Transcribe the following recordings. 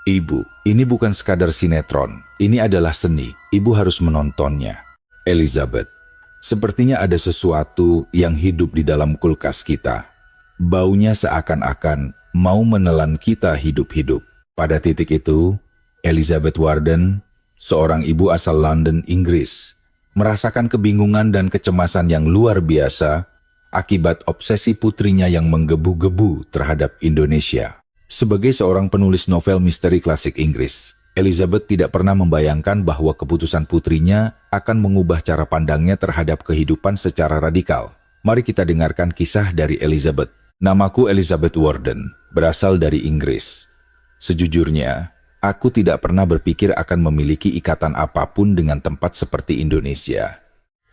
Ibu, ini bukan sekadar sinetron. Ini adalah seni. Ibu harus menontonnya. Elizabeth, sepertinya ada sesuatu yang hidup di dalam kulkas kita. Baunya seakan-akan mau menelan kita hidup-hidup. Pada titik itu, Elizabeth Warden, seorang ibu asal London, Inggris, merasakan kebingungan dan kecemasan yang luar biasa akibat obsesi putrinya yang menggebu-gebu terhadap Indonesia. Sebagai seorang penulis novel misteri klasik Inggris, Elizabeth tidak pernah membayangkan bahwa keputusan putrinya akan mengubah cara pandangnya terhadap kehidupan secara radikal. Mari kita dengarkan kisah dari Elizabeth. Namaku Elizabeth Warden, berasal dari Inggris. Sejujurnya, aku tidak pernah berpikir akan memiliki ikatan apapun dengan tempat seperti Indonesia.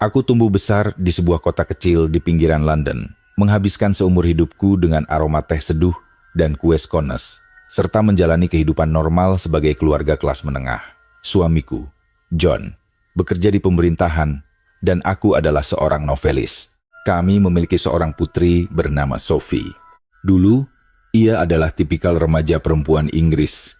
Aku tumbuh besar di sebuah kota kecil di pinggiran London, menghabiskan seumur hidupku dengan aroma teh seduh dan kue scones, serta menjalani kehidupan normal sebagai keluarga kelas menengah. Suamiku, John, bekerja di pemerintahan, dan aku adalah seorang novelis. Kami memiliki seorang putri bernama Sophie. Dulu, ia adalah tipikal remaja perempuan Inggris.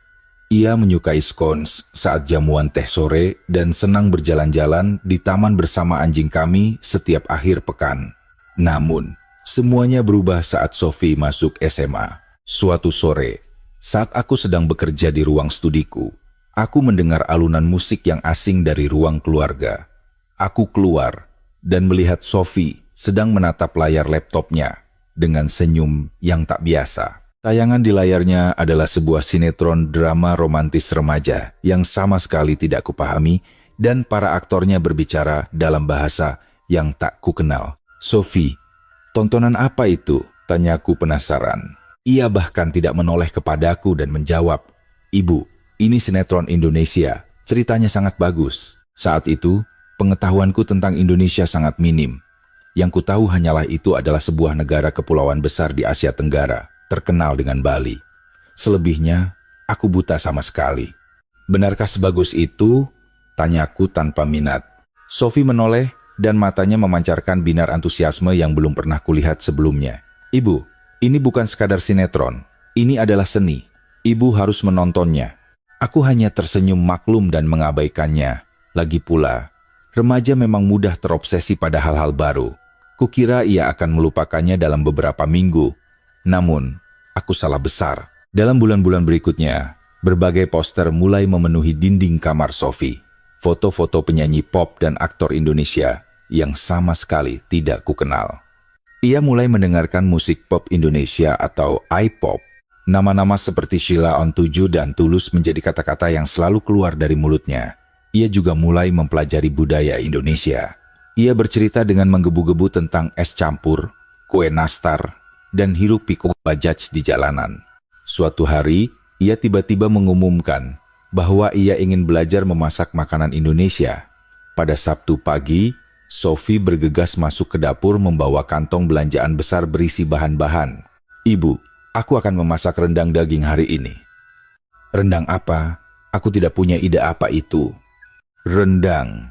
Ia menyukai scones saat jamuan teh sore dan senang berjalan-jalan di taman bersama anjing kami setiap akhir pekan. Namun, semuanya berubah saat Sophie masuk SMA. Suatu sore, saat aku sedang bekerja di ruang studiku, aku mendengar alunan musik yang asing dari ruang keluarga. Aku keluar dan melihat Sophie sedang menatap layar laptopnya dengan senyum yang tak biasa. Tayangan di layarnya adalah sebuah sinetron drama romantis remaja yang sama sekali tidak kupahami dan para aktornya berbicara dalam bahasa yang tak kukenal. Sophie, tontonan apa itu? Tanyaku penasaran. Ia bahkan tidak menoleh kepadaku dan menjawab, "Ibu, ini sinetron Indonesia. Ceritanya sangat bagus." Saat itu, pengetahuanku tentang Indonesia sangat minim. Yang kutahu hanyalah itu adalah sebuah negara kepulauan besar di Asia Tenggara, terkenal dengan Bali. Selebihnya, aku buta sama sekali. "Benarkah sebagus itu?" tanyaku tanpa minat. Sophie menoleh dan matanya memancarkan binar antusiasme yang belum pernah kulihat sebelumnya. "Ibu, ini bukan sekadar sinetron. Ini adalah seni. Ibu harus menontonnya." Aku hanya tersenyum maklum dan mengabaikannya. Lagi pula, remaja memang mudah terobsesi pada hal-hal baru. Kukira ia akan melupakannya dalam beberapa minggu. Namun, aku salah besar. Dalam bulan-bulan berikutnya, berbagai poster mulai memenuhi dinding kamar Sophie. Foto-foto penyanyi pop dan aktor Indonesia yang sama sekali tidak kukenal. Ia mulai mendengarkan musik pop Indonesia atau I-pop. Nama-nama seperti Sheila on 7 dan Tulus menjadi kata-kata yang selalu keluar dari mulutnya. Ia juga mulai mempelajari budaya Indonesia. Ia bercerita dengan menggebu-gebu tentang es campur, kue nastar, dan hiruk-pikuk bajaj di jalanan. Suatu hari, ia tiba-tiba mengumumkan bahwa ia ingin belajar memasak makanan Indonesia. Pada Sabtu pagi, Sophie bergegas masuk ke dapur membawa kantong belanjaan besar berisi bahan-bahan. "Ibu, aku akan memasak rendang daging hari ini." "Rendang apa? Aku tidak punya ide apa itu." "Rendang.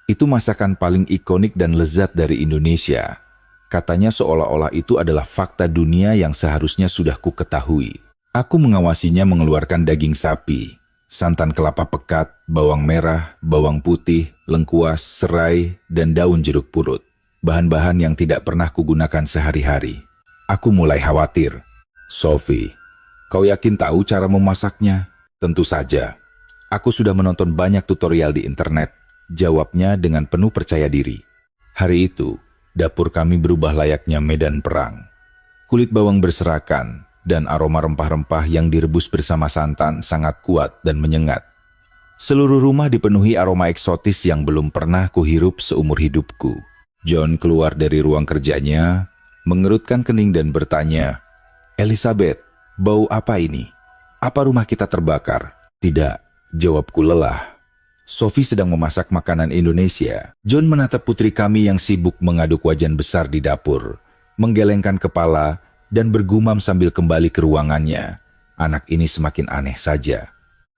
Itu masakan paling ikonik dan lezat dari Indonesia." Katanya seolah-olah itu adalah fakta dunia yang seharusnya sudah ku ketahui. Aku mengawasinya mengeluarkan daging sapi, santan kelapa pekat, bawang merah, bawang putih, lengkuas, serai, dan daun jeruk purut. Bahan-bahan yang tidak pernah kugunakan sehari-hari. Aku mulai khawatir. "Sophie, kau yakin tahu cara memasaknya?" "Tentu saja. Aku sudah menonton banyak tutorial di internet," jawabnya dengan penuh percaya diri. Hari itu, dapur kami berubah layaknya medan perang. Kulit bawang berserakan, dan aroma rempah-rempah yang direbus bersama santan sangat kuat dan menyengat. Seluruh rumah dipenuhi aroma eksotis yang belum pernah kuhirup seumur hidupku. John keluar dari ruang kerjanya, mengerutkan kening dan bertanya, "Elizabeth, bau apa ini? Apa rumah kita terbakar?" "Tidak," jawabku lelah. "Sophie sedang memasak makanan Indonesia." John menatap putri kami yang sibuk mengaduk wajan besar di dapur, menggelengkan kepala, dan bergumam sambil kembali ke ruangannya. Anak ini semakin aneh saja.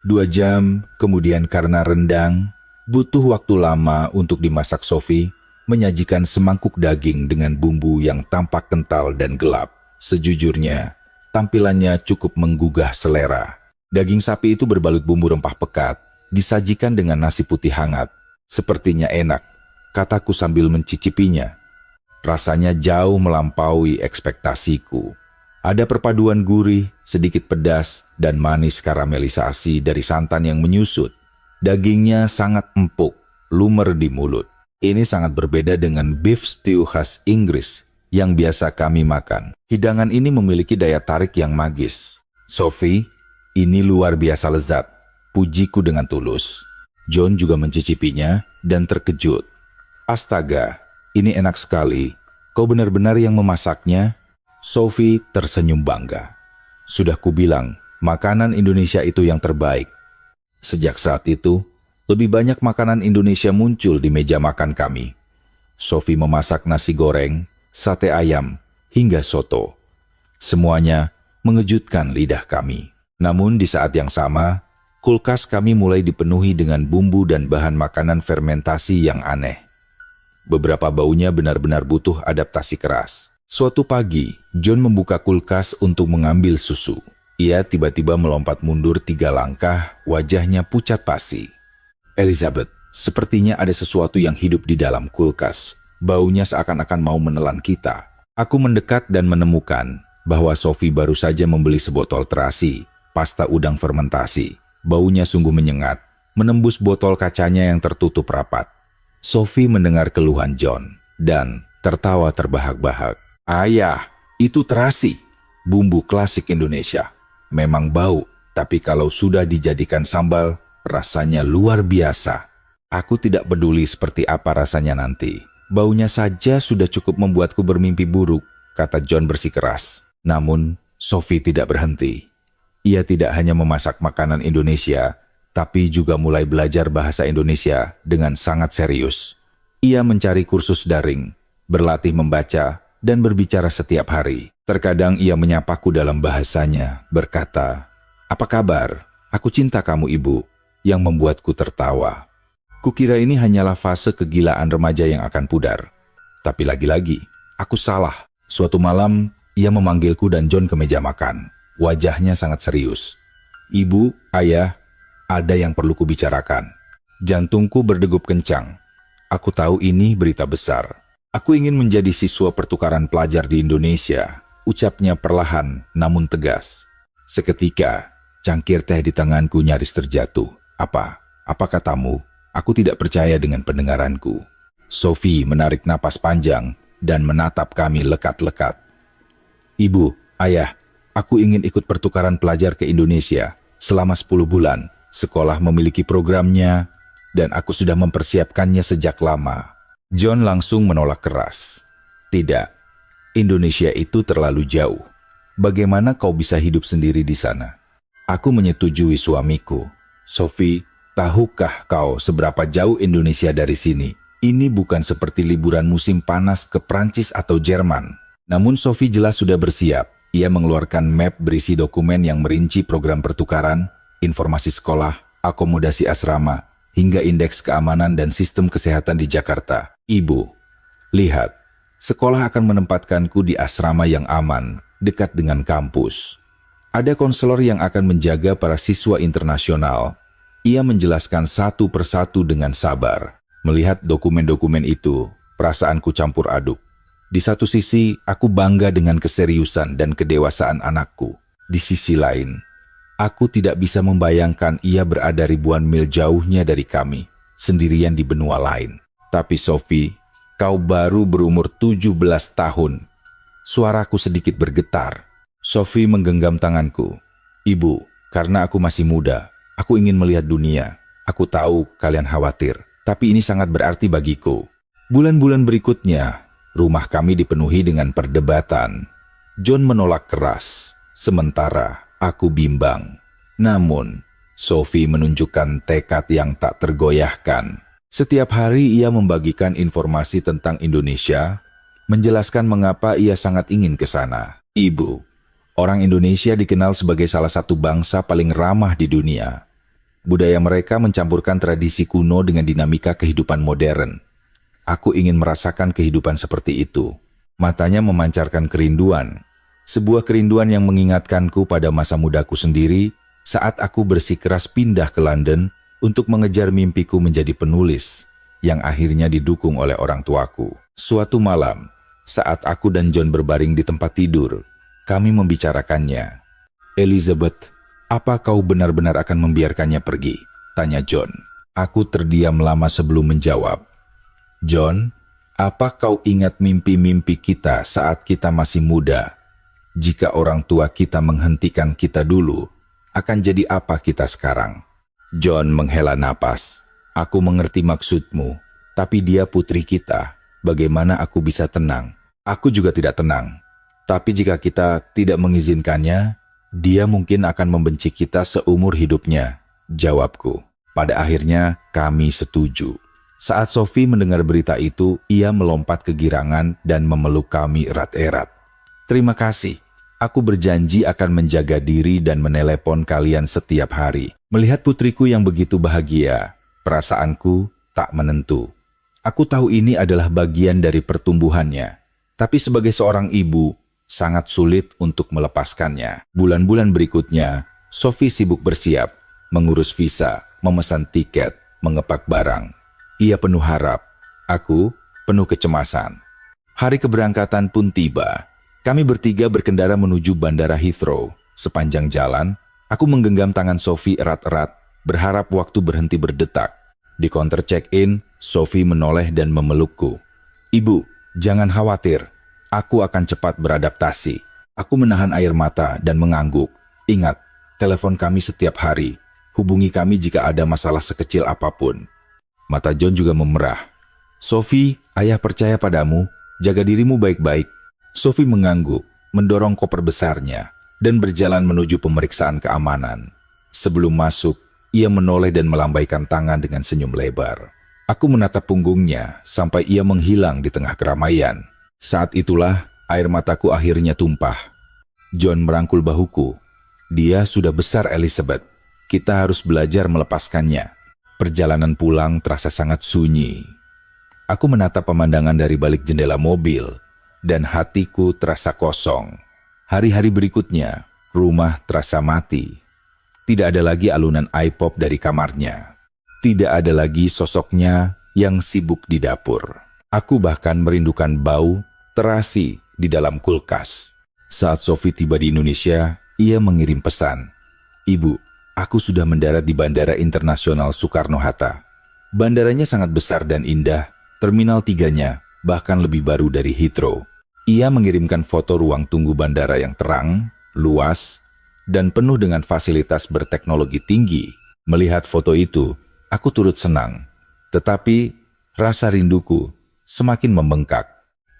2 jam, kemudian karena rendang, butuh waktu lama untuk dimasak. Sophie menyajikan semangkuk daging dengan bumbu yang tampak kental dan gelap. Sejujurnya, tampilannya cukup menggugah selera. Daging sapi itu berbalut bumbu rempah pekat, disajikan dengan nasi putih hangat. Sepertinya enak, kataku sambil mencicipinya. Rasanya jauh melampaui ekspektasiku. Ada perpaduan gurih, sedikit pedas, dan manis karamelisasi dari santan yang menyusut. Dagingnya sangat empuk, lumer di mulut. Ini sangat berbeda dengan beef stew khas Inggris yang biasa kami makan. Hidangan ini memiliki daya tarik yang magis. Sophie, ini luar biasa lezat, pujiku dengan tulus. John juga mencicipinya dan terkejut. Astaga, ini enak sekali. Kau benar-benar yang memasaknya? Sophie tersenyum bangga. Sudah kubilang, makanan Indonesia itu yang terbaik. Sejak saat itu, lebih banyak makanan Indonesia muncul di meja makan kami. Sophie memasak nasi goreng, sate ayam, hingga soto. Semuanya mengejutkan lidah kami. Namun di saat yang sama, kulkas kami mulai dipenuhi dengan bumbu dan bahan makanan fermentasi yang aneh. Beberapa baunya benar-benar butuh adaptasi keras. Suatu pagi, John membuka kulkas untuk mengambil susu. Ia tiba-tiba melompat mundur 3 langkah, wajahnya pucat pasi. Elizabeth, sepertinya ada sesuatu yang hidup di dalam kulkas. Baunya seakan-akan mau menelan kita. Aku mendekat dan menemukan bahwa Sophie baru saja membeli sebotol terasi, pasta udang fermentasi. Baunya sungguh menyengat, menembus botol kacanya yang tertutup rapat. Sophie mendengar keluhan John dan tertawa terbahak-bahak. Ayah, itu terasi, bumbu klasik Indonesia. Memang bau, tapi kalau sudah dijadikan sambal, rasanya luar biasa. Aku tidak peduli seperti apa rasanya nanti. Baunya saja sudah cukup membuatku bermimpi buruk, kata John bersikeras. Namun, Sophie tidak berhenti. Ia tidak hanya memasak makanan Indonesia, tapi juga mulai belajar bahasa Indonesia dengan sangat serius. Ia mencari kursus daring, berlatih membaca, dan berbicara setiap hari. Terkadang ia menyapaku dalam bahasanya, berkata, "Apa kabar? Aku cinta kamu, Ibu," yang membuatku tertawa. Kukira ini hanyalah fase kegilaan remaja yang akan pudar. Tapi lagi-lagi, aku salah. Suatu malam, ia memanggilku dan John ke meja makan. Wajahnya sangat serius. "Ibu, Ayah, ada yang perlu kubicarakan." Jantungku berdegup kencang. Aku tahu ini berita besar. Aku ingin menjadi siswa pertukaran pelajar di Indonesia, ucapnya perlahan namun tegas. Seketika, cangkir teh di tanganku nyaris terjatuh. Apa katamu? Aku tidak percaya dengan pendengaranku. Sophie menarik napas panjang dan menatap kami lekat-lekat. "Ibu, Ayah, aku ingin ikut pertukaran pelajar ke Indonesia selama 10 bulan. Sekolah memiliki programnya dan aku sudah mempersiapkannya sejak lama." John langsung menolak keras. "Tidak, Indonesia itu terlalu jauh. Bagaimana kau bisa hidup sendiri di sana?" Aku menyetujui suamiku. "Sophie, tahukah kau seberapa jauh Indonesia dari sini? Ini bukan seperti liburan musim panas ke Prancis atau Jerman." Namun Sophie jelas sudah bersiap. Ia mengeluarkan map berisi dokumen yang merinci program pertukaran, informasi sekolah, akomodasi asrama, hingga indeks keamanan dan sistem kesehatan di Jakarta. "Ibu, lihat, sekolah akan menempatkanku di asrama yang aman, dekat dengan kampus. Ada konselor yang akan menjaga para siswa internasional." Ia menjelaskan satu persatu dengan sabar. Melihat dokumen-dokumen itu, perasaanku campur aduk. Di satu sisi, aku bangga dengan keseriusan dan kedewasaan anakku. Di sisi lain, aku tidak bisa membayangkan ia berada ribuan mil jauhnya dari kami, sendirian di benua lain. "Tapi Sophie, kau baru berumur 17 tahun. Suaraku sedikit bergetar. Sophie menggenggam tanganku. "Ibu, karena aku masih muda, aku ingin melihat dunia. Aku tahu kalian khawatir, tapi ini sangat berarti bagiku." Bulan-bulan berikutnya, rumah kami dipenuhi dengan perdebatan. John menolak keras, sementara aku bimbang. Namun, Sophie menunjukkan tekad yang tak tergoyahkan. Setiap hari ia membagikan informasi tentang Indonesia, menjelaskan mengapa ia sangat ingin ke sana. "Ibu, orang Indonesia dikenal sebagai salah satu bangsa paling ramah di dunia. Budaya mereka mencampurkan tradisi kuno dengan dinamika kehidupan modern. Aku ingin merasakan kehidupan seperti itu." Matanya memancarkan kerinduan, sebuah kerinduan yang mengingatkanku pada masa mudaku sendiri Saat aku bersikeras pindah ke London untuk mengejar mimpiku menjadi penulis, yang akhirnya didukung oleh orang tuaku. Suatu malam, saat aku dan John berbaring di tempat tidur, kami membicarakannya. "Elizabeth, apa kau benar-benar akan membiarkannya pergi?" tanya John. Aku terdiam lama sebelum menjawab. "John, apa kau ingat mimpi-mimpi kita saat kita masih muda? Jika orang tua kita menghentikan kita dulu, akan jadi apa kita sekarang?" John menghela napas. "Aku mengerti maksudmu, tapi dia putri kita. Bagaimana aku bisa tenang?" "Aku juga tidak tenang. Tapi jika kita tidak mengizinkannya, dia mungkin akan membenci kita seumur hidupnya," jawabku. Pada akhirnya, kami setuju. Saat Sophie mendengar berita itu, ia melompat kegirangan dan memeluk kami erat-erat. "Terima kasih. Aku berjanji akan menjaga diri dan menelepon kalian setiap hari." Melihat putriku yang begitu bahagia, perasaanku tak menentu. Aku tahu ini adalah bagian dari pertumbuhannya, tapi sebagai seorang ibu, sangat sulit untuk melepaskannya. Bulan-bulan berikutnya, Sophie sibuk bersiap, mengurus visa, memesan tiket, mengepak barang. Ia penuh harap, aku penuh kecemasan. Hari keberangkatan pun tiba. Kami bertiga berkendara menuju Bandara Heathrow. Sepanjang jalan, aku menggenggam tangan Sophie erat-erat, berharap waktu berhenti berdetak. Di counter check-in, Sophie menoleh dan memelukku. "Ibu, jangan khawatir. Aku akan cepat beradaptasi." Aku menahan air mata dan mengangguk. "Ingat, telepon kami setiap hari. Hubungi kami jika ada masalah sekecil apapun." Mata John juga memerah. "Sophie, ayah percaya padamu. Jaga dirimu baik-baik." Sophie mengangguk, mendorong koper besarnya, dan berjalan menuju pemeriksaan keamanan. Sebelum masuk, ia menoleh dan melambaikan tangan dengan senyum lebar. Aku menatap punggungnya sampai ia menghilang di tengah keramaian. Saat itulah air mataku akhirnya tumpah. John merangkul bahuku. "Dia sudah besar, Elizabeth. Kita harus belajar melepaskannya." Perjalanan pulang terasa sangat sunyi. Aku menatap pemandangan dari balik jendela mobil, dan hatiku terasa kosong. Hari-hari berikutnya, rumah terasa mati. Tidak ada lagi alunan iPop dari kamarnya. Tidak ada lagi sosoknya yang sibuk di dapur. Aku bahkan merindukan bau terasi di dalam kulkas. Saat Sophie tiba di Indonesia, ia mengirim pesan. "Ibu, aku sudah mendarat di Bandara Internasional Soekarno-Hatta. Bandaranya sangat besar dan indah, Terminal 3-nya bahkan lebih baru dari Heathrow." Ia mengirimkan foto ruang tunggu bandara yang terang, luas, dan penuh dengan fasilitas berteknologi tinggi. Melihat foto itu, aku turut senang. Tetapi, rasa rinduku semakin membengkak.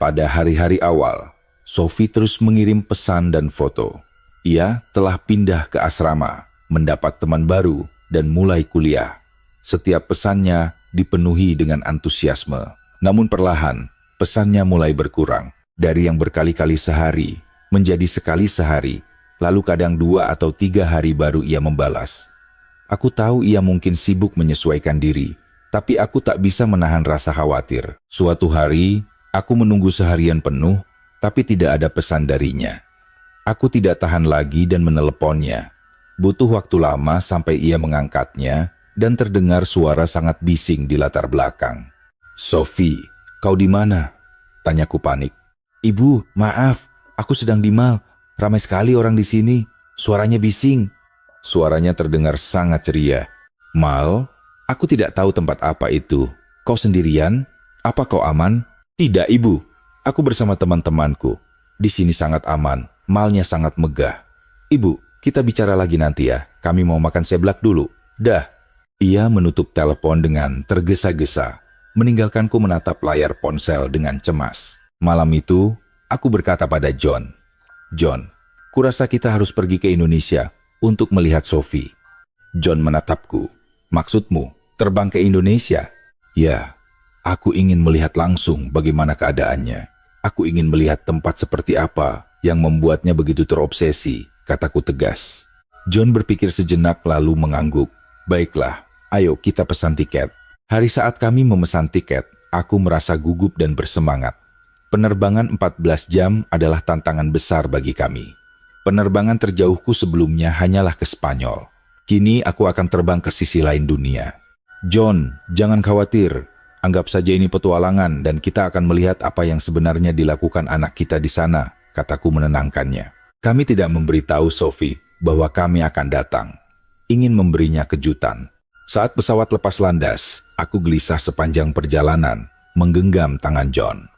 Pada hari-hari awal, Sophie terus mengirim pesan dan foto. Ia telah pindah ke asrama, mendapat teman baru, dan mulai kuliah. Setiap pesannya dipenuhi dengan antusiasme. Namun perlahan, pesannya mulai berkurang. Dari yang berkali-kali sehari, menjadi sekali sehari, lalu kadang 2 atau 3 hari baru ia membalas. Aku tahu ia mungkin sibuk menyesuaikan diri, tapi aku tak bisa menahan rasa khawatir. Suatu hari, aku menunggu seharian penuh, tapi tidak ada pesan darinya. Aku tidak tahan lagi dan meneleponnya. Butuh waktu lama sampai ia mengangkatnya, dan terdengar suara sangat bising di latar belakang. "Sophie, kau di mana?" tanyaku panik. "Ibu, maaf, aku sedang di mall. Ramai sekali orang di sini. Suaranya bising." Suaranya terdengar sangat ceria. "Mall? Aku tidak tahu tempat apa itu. Kau sendirian? Apa kau aman?" "Tidak, Ibu. Aku bersama teman-temanku. Di sini sangat aman. Mallnya sangat megah." "Ibu, kita bicara lagi nanti ya. Kami mau makan seblak dulu." "Dah." Ia menutup telepon dengan tergesa-gesa, meninggalkanku menatap layar ponsel dengan cemas. Malam itu, aku berkata pada John, "John, kurasa kita harus pergi ke Indonesia untuk melihat Sophie." John menatapku. "Maksudmu, terbang ke Indonesia?" "Ya, aku ingin melihat langsung bagaimana keadaannya. Aku ingin melihat tempat seperti apa yang membuatnya begitu terobsesi," kataku tegas. John berpikir sejenak lalu mengangguk. "Baiklah, ayo kita pesan tiket." Hari saat kami memesan tiket, aku merasa gugup dan bersemangat. Penerbangan 14 jam adalah tantangan besar bagi kami. Penerbangan terjauhku sebelumnya hanyalah ke Spanyol. Kini aku akan terbang ke sisi lain dunia. John, jangan khawatir. Anggap saja ini petualangan dan kita akan melihat apa yang sebenarnya dilakukan anak kita di sana, kataku menenangkannya. Kami tidak memberitahu Sophie bahwa kami akan datang. Ingin memberinya kejutan. Saat pesawat lepas landas, aku gelisah sepanjang perjalanan, menggenggam tangan John.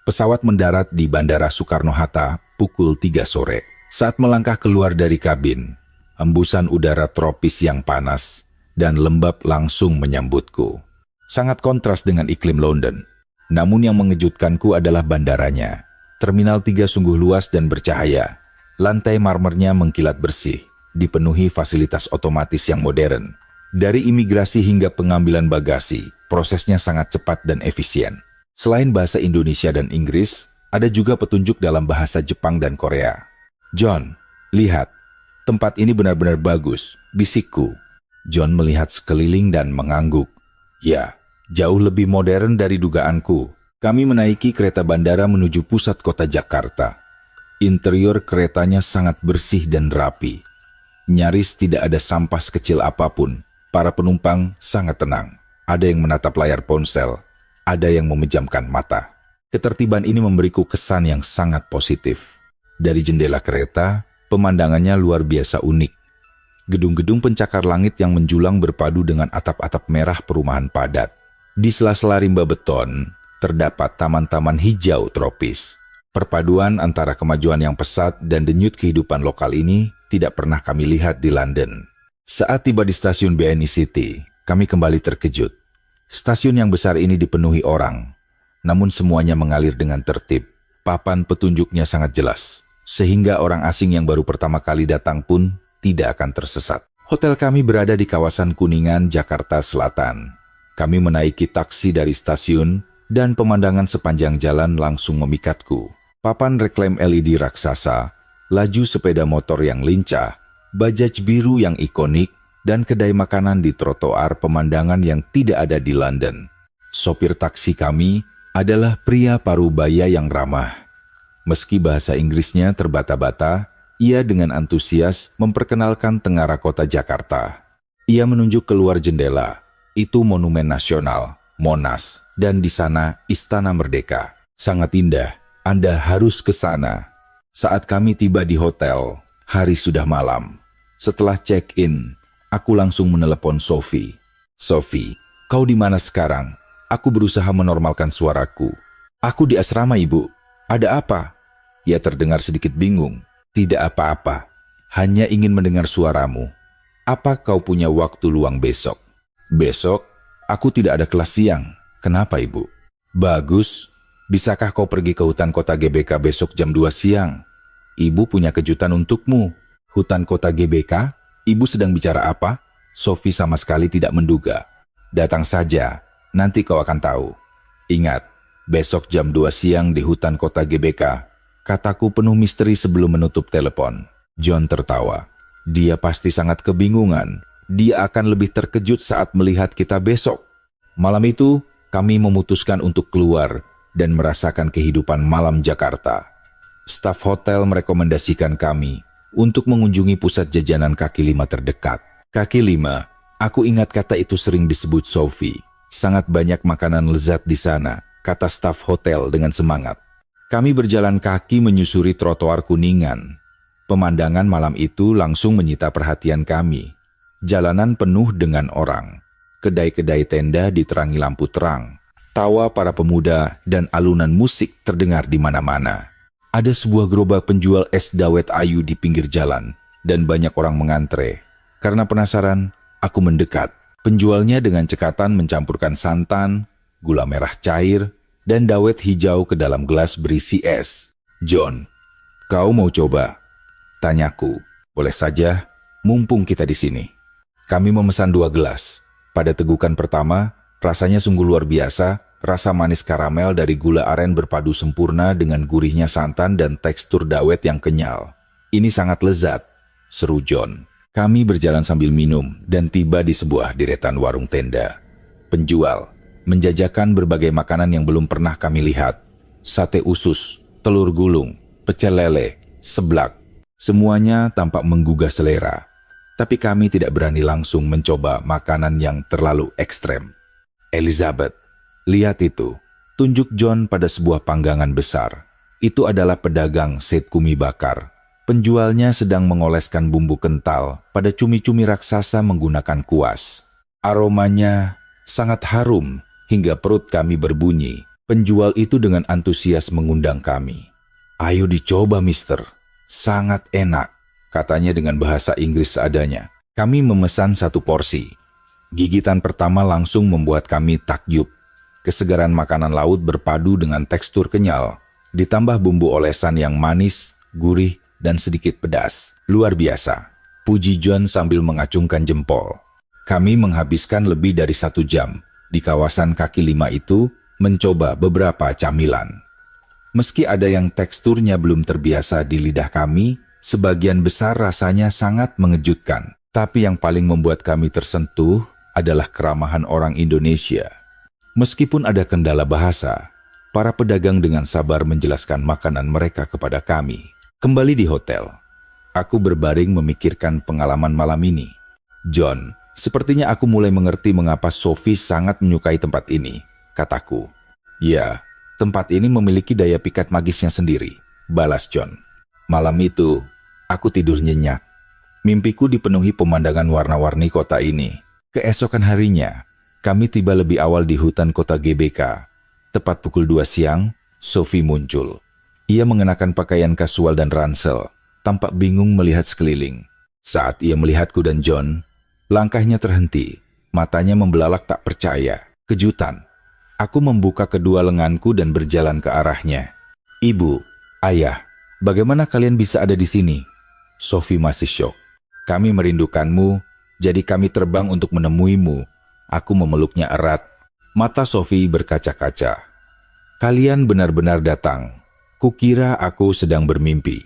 Pesawat mendarat di Bandara Soekarno-Hatta pukul 3 sore. Saat melangkah keluar dari kabin, hembusan udara tropis yang panas dan lembab langsung menyambutku. Sangat kontras dengan iklim London. Namun yang mengejutkanku adalah bandaranya. Terminal 3 sungguh luas dan bercahaya. Lantai marmernya mengkilat bersih, dipenuhi fasilitas otomatis yang modern. Dari imigrasi hingga pengambilan bagasi, prosesnya sangat cepat dan efisien. Selain bahasa Indonesia dan Inggris, ada juga petunjuk dalam bahasa Jepang dan Korea. John, lihat, tempat ini benar-benar bagus, bisikku. John melihat sekeliling dan mengangguk. Ya, jauh lebih modern dari dugaanku. Kami menaiki kereta bandara menuju pusat kota Jakarta. Interior keretanya sangat bersih dan rapi. Nyaris tidak ada sampah sekecil apapun. Para penumpang sangat tenang. Ada yang menatap layar ponsel, ada yang memejamkan mata. Ketertiban ini memberiku kesan yang sangat positif. Dari jendela kereta, pemandangannya luar biasa unik. Gedung-gedung pencakar langit yang menjulang berpadu dengan atap-atap merah perumahan padat. Di sela-sela rimba beton, terdapat taman-taman hijau tropis. Perpaduan antara kemajuan yang pesat dan denyut kehidupan lokal ini tidak pernah kami lihat di London. Saat tiba di stasiun BNI City, kami kembali terkejut. Stasiun yang besar ini dipenuhi orang, namun semuanya mengalir dengan tertib. Papan petunjuknya sangat jelas, sehingga orang asing yang baru pertama kali datang pun tidak akan tersesat. Hotel kami berada di kawasan Kuningan, Jakarta Selatan. Kami menaiki taksi dari stasiun dan pemandangan sepanjang jalan langsung memikatku. Papan reklame LED raksasa, laju sepeda motor yang lincah, bajaj biru yang ikonik, dan kedai makanan di trotoar pemandangan yang tidak ada di London. Sopir taksi kami adalah pria parubaya yang ramah. Meski bahasa Inggrisnya terbata-bata, ia dengan antusias memperkenalkan tengara kota Jakarta. Ia menunjuk keluar jendela, itu Monumen Nasional, Monas, dan di sana Istana Merdeka. Sangat indah, Anda harus ke sana. Saat kami tiba di hotel, hari sudah malam. Setelah check-in, aku langsung menelepon Sophie. Sophie, kau di mana sekarang? Aku berusaha menormalkan suaraku. Aku di asrama, Ibu. Ada apa? Ia terdengar sedikit bingung. Tidak apa-apa, hanya ingin mendengar suaramu. Apa kau punya waktu luang besok? Besok, aku tidak ada kelas siang. Kenapa, Ibu? Bagus. Bisakah kau pergi ke hutan kota GBK besok jam 2 siang? Ibu punya kejutan untukmu. Hutan kota GBK? Ibu sedang bicara apa? Sophie sama sekali tidak menduga. Datang saja, nanti kau akan tahu. Ingat, besok jam 2 siang di hutan kota GBK. Kataku penuh misteri sebelum menutup telepon. John tertawa. Dia pasti sangat kebingungan. Dia akan lebih terkejut saat melihat kita besok. Malam itu, kami memutuskan untuk keluar dan merasakan kehidupan malam Jakarta. Staf hotel merekomendasikan kami untuk mengunjungi pusat jajanan kaki lima terdekat. Kaki lima, aku ingat kata itu sering disebut Sophie. Sangat banyak makanan lezat di sana, kata staf hotel dengan semangat. Kami berjalan kaki menyusuri trotoar Kuningan. Pemandangan malam itu langsung menyita perhatian kami. Jalanan penuh dengan orang. Kedai-kedai tenda diterangi lampu terang. Tawa para pemuda dan alunan musik terdengar di mana-mana. Ada sebuah gerobak penjual es dawet ayu di pinggir jalan, dan banyak orang mengantre. Karena penasaran, aku mendekat. Penjualnya dengan cekatan mencampurkan santan, gula merah cair, dan dawet hijau ke dalam gelas berisi es. John, kau mau coba? Tanyaku. Boleh saja, mumpung kita di sini. Kami memesan 2 gelas. Pada tegukan pertama, rasanya sungguh luar biasa. Rasa manis karamel dari gula aren berpadu sempurna dengan gurihnya santan dan tekstur dawet yang kenyal. Ini sangat lezat, seru John. Kami berjalan sambil minum dan tiba di sebuah deretan warung tenda. Penjual menjajakan berbagai makanan yang belum pernah kami lihat. Sate usus, telur gulung, pecel lele, seblak. Semuanya tampak menggugah selera. tapi kami tidak berani langsung mencoba makanan yang terlalu ekstrem. Elizabeth, lihat itu. Tunjuk John pada sebuah panggangan besar. Itu adalah pedagang set kumi bakar. Penjualnya sedang mengoleskan bumbu kental pada cumi-cumi raksasa menggunakan kuas. Aromanya sangat harum hingga perut kami berbunyi. Penjual itu dengan antusias mengundang kami. "Ayo dicoba, mister. Sangat enak," katanya dengan bahasa Inggris seadanya. Kami memesan 1 porsi. Gigitan pertama langsung membuat kami takjub. Kesegaran makanan laut berpadu dengan tekstur kenyal, ditambah bumbu olesan yang manis, gurih, dan sedikit pedas. Luar biasa, puji John sambil mengacungkan jempol. Kami menghabiskan lebih dari 1 jam di kawasan kaki 5 itu mencoba beberapa camilan. Meski ada yang teksturnya belum terbiasa di lidah kami, sebagian besar rasanya sangat mengejutkan. Tapi yang paling membuat kami tersentuh adalah keramahan orang Indonesia. Meskipun ada kendala bahasa, para pedagang dengan sabar menjelaskan makanan mereka kepada kami. Kembali di hotel, aku berbaring memikirkan pengalaman malam ini. "John, sepertinya aku mulai mengerti mengapa Sophie sangat menyukai tempat ini," kataku. "Ya, tempat ini memiliki daya pikat magisnya sendiri," balas John. Malam itu, aku tidur nyenyak. Mimpiku dipenuhi pemandangan warna-warni kota ini. Keesokan harinya, kami tiba lebih awal di hutan kota GBK. Tepat pukul 2 siang, Sophie muncul. Ia mengenakan pakaian kasual dan ransel, tampak bingung melihat sekeliling. Saat ia melihatku dan John, langkahnya terhenti, matanya membelalak tak percaya. Kejutan. Aku membuka kedua lenganku dan berjalan ke arahnya. "Ibu, ayah, bagaimana kalian bisa ada di sini?" Sophie masih syok. "Kami merindukanmu, jadi kami terbang untuk menemuimu." Aku memeluknya erat. Mata Sophie berkaca-kaca. "Kalian benar-benar datang. Kukira aku sedang bermimpi."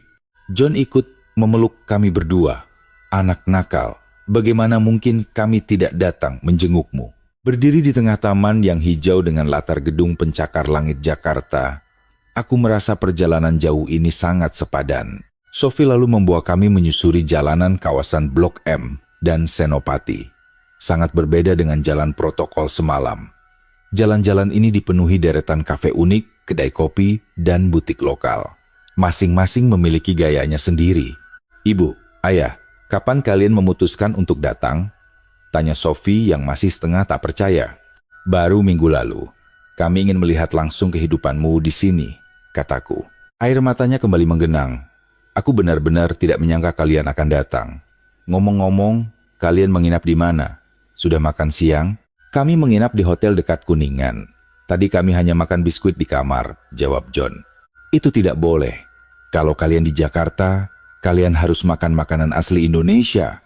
John ikut memeluk kami berdua. "Anak nakal, bagaimana mungkin kami tidak datang menjengukmu?" Berdiri di tengah taman yang hijau dengan latar gedung pencakar langit Jakarta, aku merasa perjalanan jauh ini sangat sepadan. Sophie lalu membawa kami menyusuri jalanan kawasan Blok M dan Senopati. Sangat berbeda dengan jalan protokol semalam. Jalan-jalan ini dipenuhi deretan kafe unik, kedai kopi, dan butik lokal. Masing-masing memiliki gayanya sendiri. "Ibu, ayah, kapan kalian memutuskan untuk datang?" tanya Sophie yang masih setengah tak percaya. "Baru minggu lalu. Kami ingin melihat langsung kehidupanmu di sini," kataku. Air matanya kembali menggenang. "Aku benar-benar tidak menyangka kalian akan datang. Ngomong-ngomong, kalian menginap di mana? Sudah makan siang?" "Kami menginap di hotel dekat Kuningan. Tadi kami hanya makan biskuit di kamar," jawab John. "Itu tidak boleh. Kalau kalian di Jakarta, kalian harus makan makanan asli Indonesia."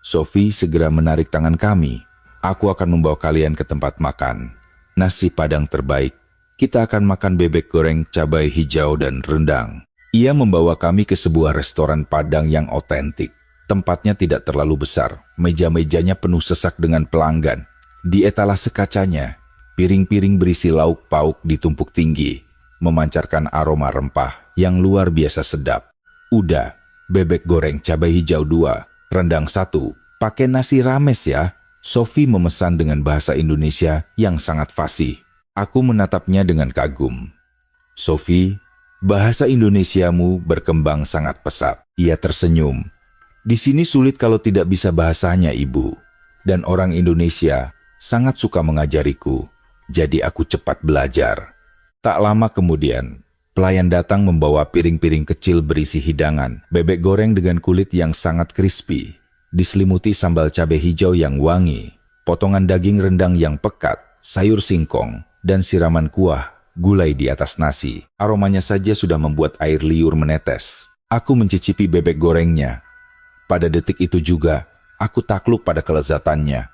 Sophie segera menarik tangan kami. "Aku akan membawa kalian ke tempat makan. Nasi Padang terbaik. Kita akan makan bebek goreng, cabai hijau, dan rendang." Ia membawa kami ke sebuah restoran Padang yang otentik. Tempatnya tidak terlalu besar, meja-mejanya penuh sesak dengan pelanggan. Di etalase kacanya, piring-piring berisi lauk pauk ditumpuk tinggi, memancarkan aroma rempah yang luar biasa sedap. "Udah, bebek goreng cabai hijau 2, rendang 1, pakai nasi rames ya," Sophie memesan dengan bahasa Indonesia yang sangat fasih. Aku menatapnya dengan kagum. "Sophie, bahasa Indonesiamu berkembang sangat pesat." Ia tersenyum. "Di sini sulit kalau tidak bisa bahasanya, Ibu. Dan orang Indonesia sangat suka mengajariku, jadi aku cepat belajar." Tak lama kemudian, pelayan datang membawa piring-piring kecil berisi hidangan, bebek goreng dengan kulit yang sangat crispy, diselimuti sambal cabai hijau yang wangi, potongan daging rendang yang pekat, sayur singkong, dan siraman kuah, gulai di atas nasi. Aromanya saja sudah membuat air liur menetes. Aku mencicipi bebek gorengnya. Pada detik itu juga, aku takluk pada kelezatannya.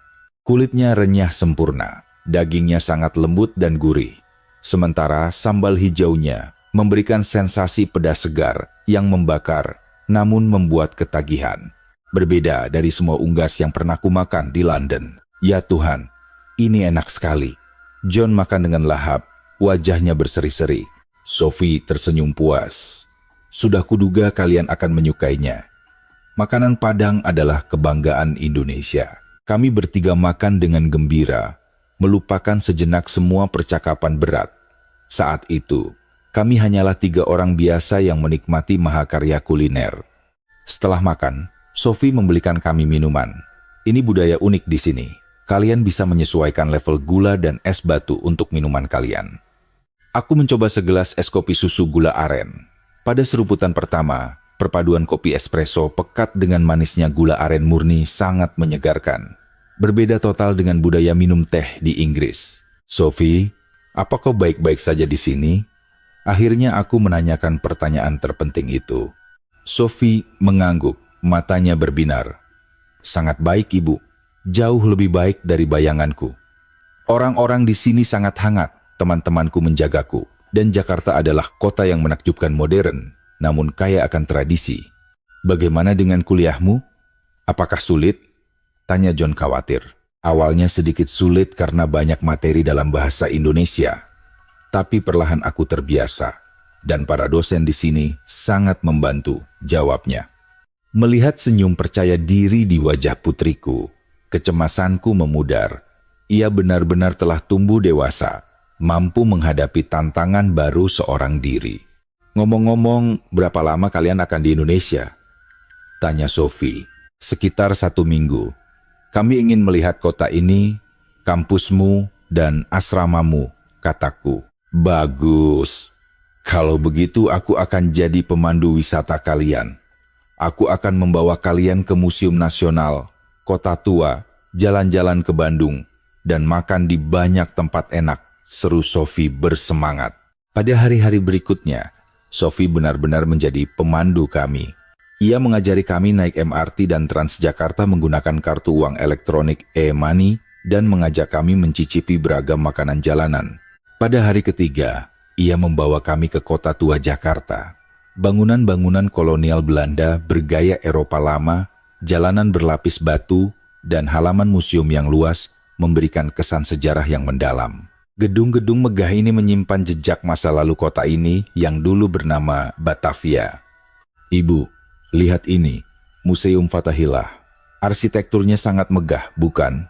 Kulitnya renyah sempurna, dagingnya sangat lembut dan gurih. Sementara sambal hijaunya memberikan sensasi pedas segar yang membakar, namun membuat ketagihan. Berbeda dari semua unggas yang pernah kumakan di London. Ya Tuhan, ini enak sekali. John makan dengan lahap, wajahnya berseri-seri. Sophie tersenyum puas. "Sudah kuduga kalian akan menyukainya. Makanan Padang adalah kebanggaan Indonesia. Kami bertiga makan dengan gembira, melupakan sejenak semua percakapan berat. Saat itu, kami hanyalah 3 orang biasa yang menikmati mahakarya kuliner. Setelah makan, Sophie membelikan kami minuman. Ini budaya unik di sini. Kalian bisa menyesuaikan level gula dan es batu untuk minuman kalian. Aku mencoba segelas es kopi susu gula aren. Pada seruputan pertama, perpaduan kopi espresso pekat dengan manisnya gula aren murni sangat menyegarkan. Berbeda total dengan budaya minum teh di Inggris. Sophie, apa kau baik-baik saja di sini? Akhirnya aku menanyakan pertanyaan terpenting itu. Sophie mengangguk, matanya berbinar. Sangat baik, Ibu. Jauh lebih baik dari bayanganku. Orang-orang di sini sangat hangat, teman-temanku menjagaku. Dan Jakarta adalah kota yang menakjubkan modern, namun kaya akan tradisi. Bagaimana dengan kuliahmu? Apakah sulit? Tanya John khawatir. Awalnya sedikit sulit karena banyak materi dalam bahasa Indonesia. Tapi perlahan aku terbiasa, dan para dosen di sini sangat membantu, jawabnya. Melihat senyum percaya diri di wajah putriku, kecemasanku memudar. Ia benar-benar telah tumbuh dewasa, mampu menghadapi tantangan baru seorang diri. Ngomong-ngomong, berapa lama kalian akan di Indonesia? Tanya Sophie. Sekitar 1 minggu. Kami ingin melihat kota ini, kampusmu, dan asramamu, kataku. Bagus. Kalau begitu aku akan jadi pemandu wisata kalian. Aku akan membawa kalian ke Museum Nasional, Kota Tua, jalan-jalan ke Bandung, dan makan di banyak tempat enak, seru Sophie bersemangat. Pada hari-hari berikutnya, Sophie benar-benar menjadi pemandu kami. Ia mengajari kami naik MRT dan Transjakarta menggunakan kartu uang elektronik e-money dan mengajak kami mencicipi beragam makanan jalanan. Pada hari ketiga, ia membawa kami ke Kota Tua Jakarta. Bangunan-bangunan kolonial Belanda bergaya Eropa lama, jalanan berlapis batu, dan halaman museum yang luas memberikan kesan sejarah yang mendalam. Gedung-gedung megah ini menyimpan jejak masa lalu kota ini yang dulu bernama Batavia. Ibu, lihat ini, Museum Fathahillah. Arsitekturnya sangat megah, bukan?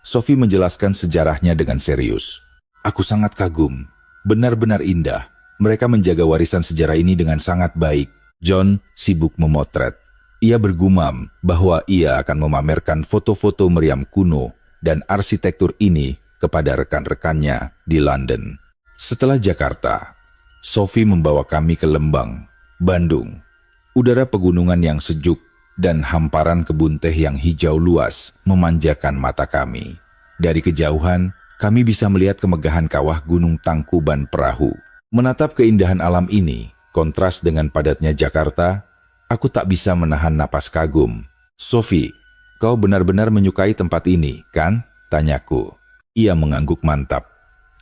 Sophie menjelaskan sejarahnya dengan serius. Aku sangat kagum, benar-benar indah. Mereka menjaga warisan sejarah ini dengan sangat baik. John sibuk memotret. Ia bergumam bahwa ia akan memamerkan foto-foto meriam kuno dan arsitektur ini kepada rekan-rekannya di London. Setelah Jakarta, Sophie membawa kami ke Lembang, Bandung. Udara pegunungan yang sejuk dan hamparan kebun teh yang hijau luas memanjakan mata kami. Dari kejauhan, kami bisa melihat kemegahan kawah Gunung Tangkuban Perahu. Menatap keindahan alam ini, kontras dengan padatnya Jakarta, aku tak bisa menahan napas kagum. Sophie, kau benar-benar menyukai tempat ini, kan? Tanyaku. Ia mengangguk mantap.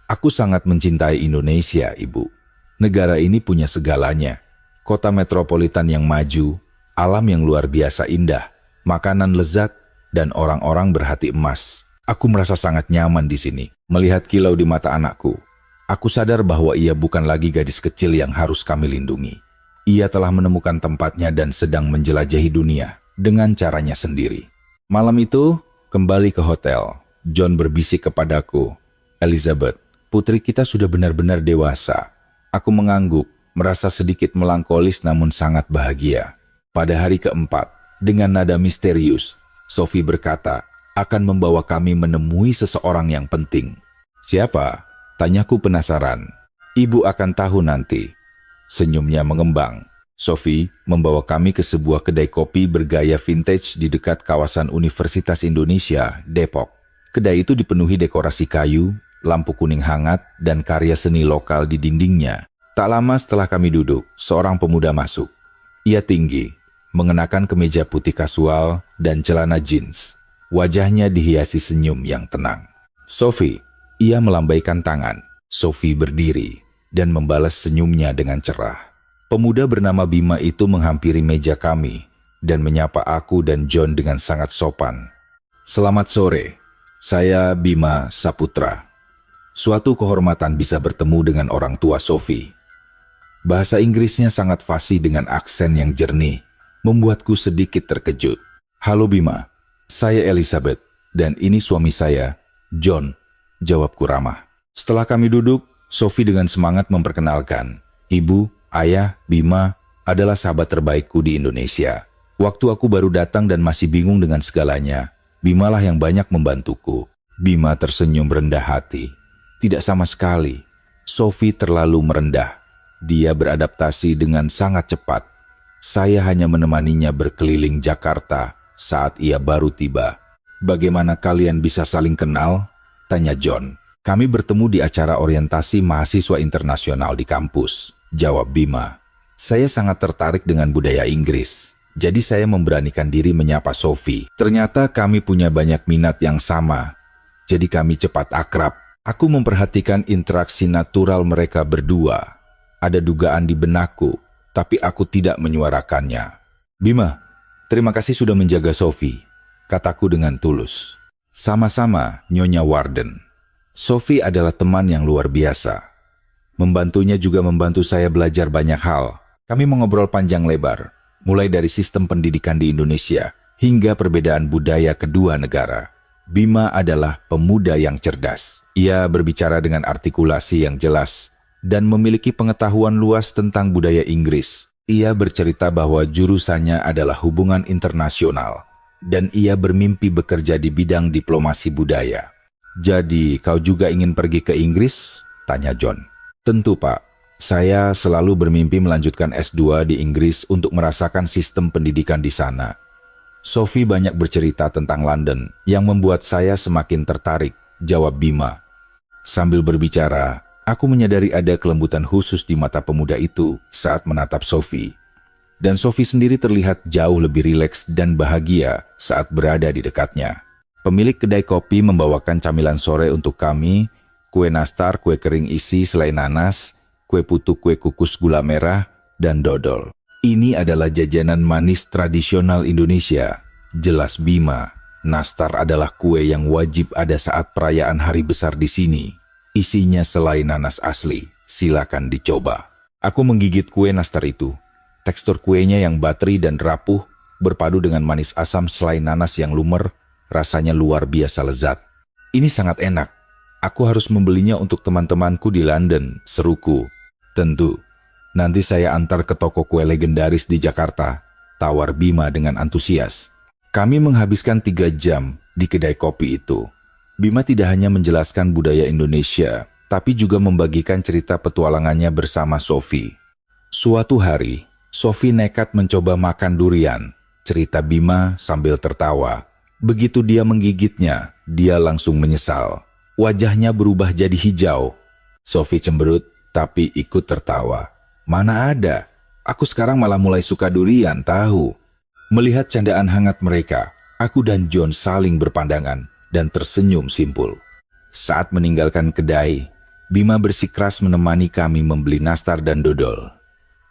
Aku sangat mencintai Indonesia, Ibu. Negara ini punya segalanya. Kota metropolitan yang maju, alam yang luar biasa indah, makanan lezat, dan orang-orang berhati emas. Aku merasa sangat nyaman di sini. Melihat kilau di mata anakku, aku sadar bahwa ia bukan lagi gadis kecil yang harus kami lindungi. Ia telah menemukan tempatnya dan sedang menjelajahi dunia dengan caranya sendiri. Malam itu, kembali ke hotel. John berbisik kepadaku, Elizabeth, putri kita sudah benar-benar dewasa. Aku mengangguk, merasa sedikit melankolis namun sangat bahagia. Pada hari keempat, dengan nada misterius, Sophie berkata, akan membawa kami menemui seseorang yang penting. Siapa? Tanyaku penasaran. Ibu akan tahu nanti. Senyumnya mengembang. Sophie membawa kami ke sebuah kedai kopi bergaya vintage di dekat kawasan Universitas Indonesia, Depok. Kedai itu dipenuhi dekorasi kayu, lampu kuning hangat, dan karya seni lokal di dindingnya. Tak lama setelah kami duduk, seorang pemuda masuk. Ia tinggi, mengenakan kemeja putih kasual dan celana jeans. Wajahnya dihiasi senyum yang tenang. Sophie, ia melambaikan tangan. Sophie berdiri dan membalas senyumnya dengan cerah. Pemuda bernama Bima itu menghampiri meja kami dan menyapa aku dan John dengan sangat sopan. Selamat sore, saya Bima Saputra. Suatu kehormatan bisa bertemu dengan orang tua Sophie. Bahasa Inggrisnya sangat fasih dengan aksen yang jernih. membuatku sedikit terkejut. "Halo Bima, saya Elizabeth, dan ini suami saya, John," jawabku ramah. Setelah kami duduk, Sophie dengan semangat memperkenalkan, "Ibu, ayah, Bima adalah sahabat terbaikku di Indonesia. Waktu aku baru datang dan masih bingung dengan segalanya, Bimalah yang banyak membantuku." Bima tersenyum rendah hati. Tidak sama sekali. Sophie terlalu merendah. Dia beradaptasi dengan sangat cepat. Saya hanya menemaninya berkeliling Jakarta saat ia baru tiba. "Bagaimana kalian bisa saling kenal?" tanya John. "Kami bertemu di acara orientasi mahasiswa internasional di kampus," jawab Bima. "Saya sangat tertarik dengan budaya Inggris, jadi saya memberanikan diri menyapa Sophie. Ternyata kami punya banyak minat yang sama, jadi kami cepat akrab. Aku memperhatikan interaksi natural mereka berdua. Ada dugaan di benakku, tapi aku tidak menyuarakannya. "Bima, terima kasih sudah menjaga Sophie," kataku dengan tulus. "Sama-sama, Nyonya Warden. Sophie adalah teman yang luar biasa. Membantunya juga membantu saya belajar banyak hal. Kami mengobrol panjang lebar, mulai dari sistem pendidikan di Indonesia hingga perbedaan budaya kedua negara. Bima adalah pemuda yang cerdas. Ia berbicara dengan artikulasi yang jelas dan memiliki pengetahuan luas tentang budaya Inggris. Ia bercerita bahwa jurusannya adalah hubungan internasional dan ia bermimpi bekerja di bidang diplomasi budaya." "Jadi kau juga ingin pergi ke Inggris?" tanya John. "Tentu Pak, saya selalu bermimpi melanjutkan S2 di Inggris untuk merasakan sistem pendidikan di sana." Sophie banyak bercerita tentang London yang membuat saya semakin tertarik, jawab Bima. Sambil berbicara, aku menyadari ada kelembutan khusus di mata pemuda itu saat menatap Sophie. Dan Sophie sendiri terlihat jauh lebih rileks dan bahagia saat berada di dekatnya. Pemilik kedai kopi membawakan camilan sore untuk kami, kue nastar, kue kering isi selai nanas, kue putu, kue kukus gula merah, dan dodol. "Ini adalah jajanan manis tradisional Indonesia," jelas Bima. "Nastar adalah kue yang wajib ada saat perayaan hari besar di sini. Isinya selai nanas asli, silakan dicoba." Aku menggigit kue nastar itu. Tekstur kuenya yang bateri dan rapuh berpadu dengan manis asam selai nanas yang lumer, rasanya luar biasa lezat. "Ini sangat enak. Aku harus membelinya untuk teman-temanku di London," seruku. "Tentu. Nanti saya antar ke toko kue legendaris di Jakarta," tawar Bima dengan antusias. Kami menghabiskan 3 jam di kedai kopi itu. Bima tidak hanya menjelaskan budaya Indonesia, tapi juga membagikan cerita petualangannya bersama Sophie. Suatu hari, Sophie nekat mencoba makan durian, cerita Bima sambil tertawa. Begitu dia menggigitnya, dia langsung menyesal. Wajahnya berubah jadi hijau. Sophie cemberut, tapi ikut tertawa. "Mana ada, aku sekarang malah mulai suka durian tahu." Melihat candaan hangat mereka, aku dan John saling berpandangan dan tersenyum simpul. Saat meninggalkan kedai, Bima bersikeras menemani kami membeli nastar dan dodol.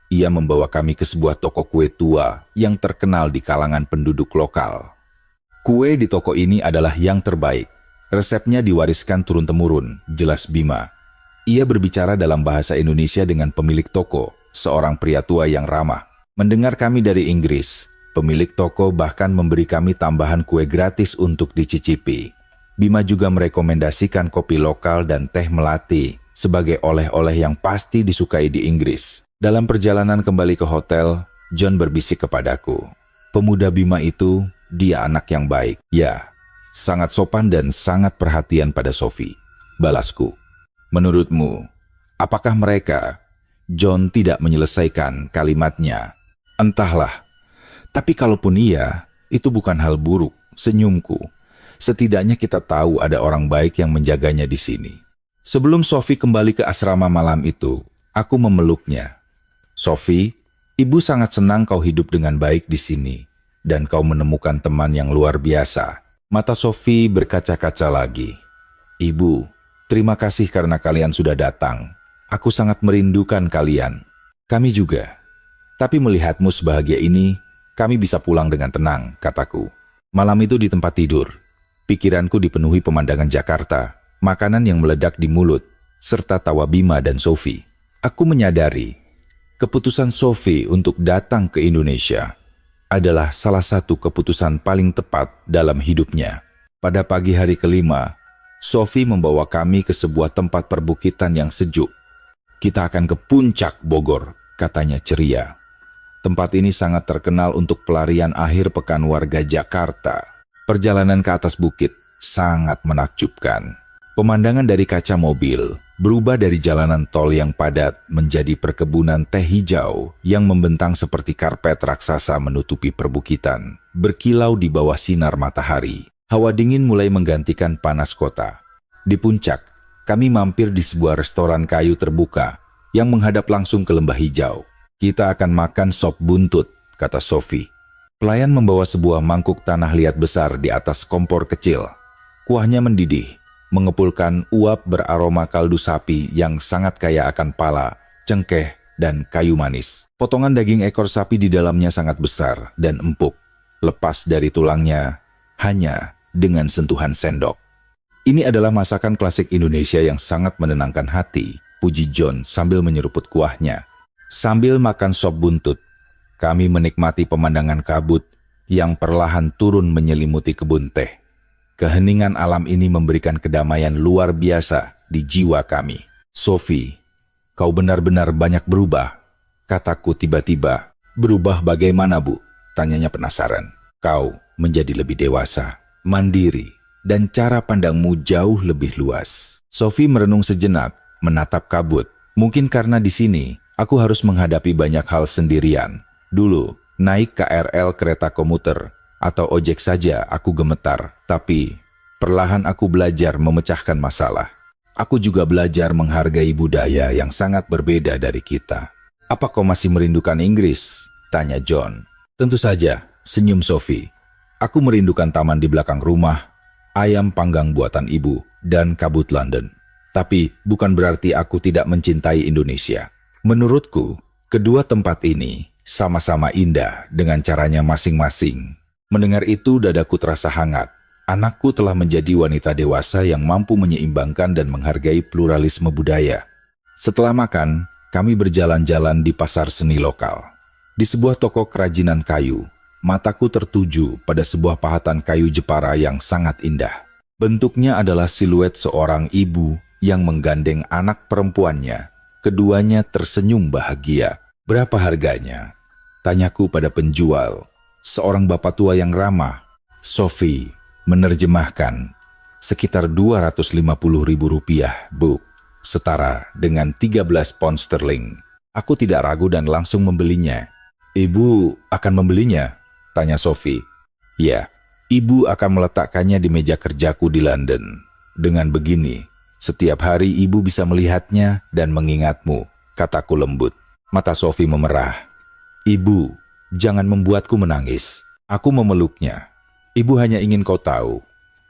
Ia membawa kami ke sebuah toko kue tua yang terkenal di kalangan penduduk lokal. Kue di toko ini adalah yang terbaik. Resepnya diwariskan turun-temurun, jelas Bima. Ia berbicara dalam bahasa Indonesia dengan pemilik toko, seorang pria tua yang ramah. Mendengar kami dari Inggris, pemilik toko bahkan memberi kami tambahan kue gratis untuk dicicipi. Bima juga merekomendasikan kopi lokal dan teh melati sebagai oleh-oleh yang pasti disukai di Inggris. Dalam perjalanan kembali ke hotel, John berbisik kepadaku. "Pemuda Bima itu, dia anak yang baik. Ya, sangat sopan dan sangat perhatian pada Sophie," balasku. "Menurutmu, apakah mereka?" John tidak menyelesaikan kalimatnya. "Entahlah. Tapi kalaupun iya, itu bukan hal buruk," senyumku. "Setidaknya kita tahu ada orang baik yang menjaganya di sini." Sebelum Sophie kembali ke asrama malam itu, aku memeluknya. "Sophie, ibu sangat senang kau hidup dengan baik di sini, dan kau menemukan teman yang luar biasa." Mata Sophie berkaca-kaca lagi. "Ibu, terima kasih karena kalian sudah datang. Aku sangat merindukan kalian." "Kami juga. Tapi melihatmu sebahagia ini, kami bisa pulang dengan tenang," kataku. Malam itu di tempat tidur, pikiranku dipenuhi pemandangan Jakarta, makanan yang meledak di mulut, serta tawa Bima dan Sophie. Aku menyadari, keputusan Sophie untuk datang ke Indonesia adalah salah satu keputusan paling tepat dalam hidupnya. Pada pagi hari kelima, Sophie membawa kami ke sebuah tempat perbukitan yang sejuk. "Kita akan ke Puncak Bogor," katanya ceria. Tempat ini sangat terkenal untuk pelarian akhir pekan warga Jakarta. Perjalanan ke atas bukit sangat menakjubkan. Pemandangan dari kaca mobil berubah dari jalanan tol yang padat menjadi perkebunan teh hijau yang membentang seperti karpet raksasa menutupi perbukitan, berkilau di bawah sinar matahari. Hawa dingin mulai menggantikan panas kota. Di puncak, kami mampir di sebuah restoran kayu terbuka yang menghadap langsung ke lembah hijau. "Kita akan makan sop buntut," kata Sophie. Pelayan membawa sebuah mangkuk tanah liat besar di atas kompor kecil. Kuahnya mendidih, mengepulkan uap beraroma kaldu sapi yang sangat kaya akan pala, cengkeh, dan kayu manis. Potongan daging ekor sapi di dalamnya sangat besar dan empuk, lepas dari tulangnya hanya dengan sentuhan sendok. "Ini adalah masakan klasik Indonesia yang sangat menenangkan hati," puji John sambil menyeruput kuahnya. Sambil makan sop buntut, kami menikmati pemandangan kabut yang perlahan turun menyelimuti kebun teh. Keheningan alam ini memberikan kedamaian luar biasa di jiwa kami. "Sophie, kau benar-benar banyak berubah," kataku tiba-tiba. "Berubah bagaimana, Bu?" tanyanya penasaran. "Kau menjadi lebih dewasa, mandiri, dan cara pandangmu jauh lebih luas." Sophie merenung sejenak, menatap kabut. "Mungkin karena di sini aku harus menghadapi banyak hal sendirian. Dulu, naik KRL kereta komuter atau ojek saja aku gemetar, tapi perlahan aku belajar memecahkan masalah. Aku juga belajar menghargai budaya yang sangat berbeda dari kita." "Apa kau masih merindukan Inggris?" tanya John. "Tentu saja," senyum Sophie. "Aku merindukan taman di belakang rumah, ayam panggang buatan ibu, dan kabut London. Tapi bukan berarti aku tidak mencintai Indonesia. Menurutku, kedua tempat ini sama-sama indah dengan caranya masing-masing." Mendengar itu, dadaku terasa hangat. Anakku telah menjadi wanita dewasa yang mampu menyeimbangkan dan menghargai pluralisme budaya. Setelah makan, kami berjalan-jalan di pasar seni lokal. Di sebuah toko kerajinan kayu, mataku tertuju pada sebuah pahatan kayu Jepara yang sangat indah. Bentuknya adalah siluet seorang ibu yang menggandeng anak perempuannya. Keduanya tersenyum bahagia. "Berapa harganya?" tanyaku pada penjual, seorang bapak tua yang ramah. Sophie menerjemahkan, "Sekitar Rp250.000, Bu, setara dengan 13 pound sterling." Aku tidak ragu dan langsung membelinya. "Ibu akan membelinya?" tanya Sophie. "Ya, ibu akan meletakkannya di meja kerjaku di London. Dengan begini, setiap hari ibu bisa melihatnya dan mengingatmu," kataku lembut. Mata Sophie memerah. "Ibu, jangan membuatku menangis." Aku memeluknya. "Ibu hanya ingin kau tahu,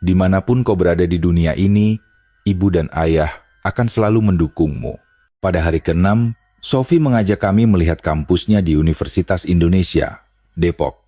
dimanapun kau berada di dunia ini, ibu dan ayah akan selalu mendukungmu." Pada hari ke-6, Sophie mengajak kami melihat kampusnya di Universitas Indonesia, Depok.